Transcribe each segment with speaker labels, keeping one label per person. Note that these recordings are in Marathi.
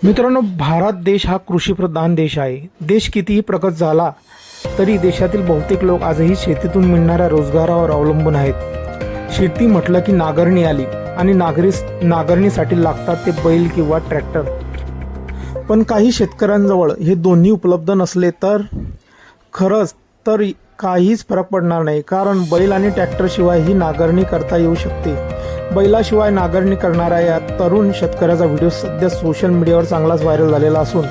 Speaker 1: मित्रांनो, भारत देश हा कृषीप्रधान देश आहे. देश कितीही प्रगत झाला तरी देशातील बहुतेक लोक आजही शेतीतून मिळणाऱ्या रोजगारावर अवलंबून आहेत. शेती म्हटलं की नांगरणी आली आणि नांगरणीसाठी लागतात ते बैल किंवा ट्रॅक्टर. पण काही शेतकऱ्यांजवळ हे दोन्ही उपलब्ध नसले तर खरंच तर काहीच फरक पडणार नाही, कारण बैल आणि ट्रॅक्टरशिवाय ही नांगरणी करता येऊ शकते. बैलाशिवाय नांगरणी करणाऱ्या या तरुण शेतकऱ्याचा व्हिडिओ सध्या सोशल मीडियावर चांगलाच व्हायरल झालेला असून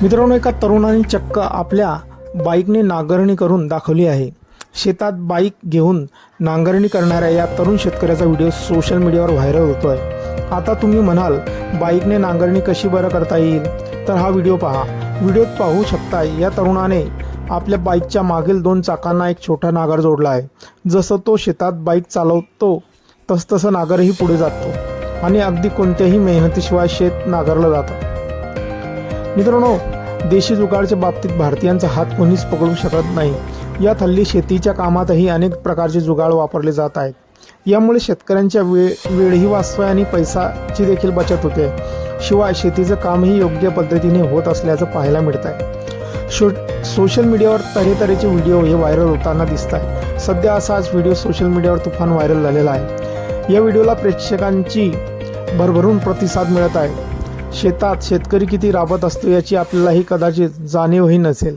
Speaker 1: मित्रांनो, एका तरुणाने चक्क आपल्या बाईकने नांगरणी करून दाखवली आहे. शेतात बाईक घेऊन नांगरणी करणाऱ्या या तरुण शेतकऱ्याचा व्हिडिओ सोशल मीडियावर व्हायरल होतोय. आता तुम्ही म्हणाल, बाईकने नांगरणी कशी बरं करता येईल? तर हा व्हिडिओ पहा. व्हिडिओत पाहू शकता या तरुणाने आपल्या बाईकच्या मागील 2 चाकांना एक छोटा नांगर जोडला आहे. जसं तो शेतात बाईक चालवतो तसतसं नांगरही पुढे जातो आणि अगदी कोणत्याही मेहनतीशिवाय शेत नांगरलं जातं. मित्रांनो, देशी जुगाडच्या बाबतीत भारतीयांचा हात कोणीच पकडू शकत नाही. यात हल्ली शेतीच्या कामातही अनेक प्रकारचे जुगाड वापरले जात आहेत. यामुळे शेतकऱ्यांच्या वेळही वाचतोय आणि पैशाची देखील बचत होते. शिवाय शेतीचं कामही योग्य पद्धतीने होत असल्याचं पाहायला मिळत आहे. सोशल मीडियावर तऱ्हेतऱ्हेचे व्हिडिओ हे व्हायरल होताना दिसत आहे. सध्या असाच व्हिडिओ सोशल मीडियावर तुफान व्हायरल झालेला आहे. या व्हिडिओला प्रेक्षकांची भरभरून प्रतिसाद मिळत आहे. शेतात शेतकरी किती राबत असतो याची आपल्यालाही कदाचित जाणीवही नसेल.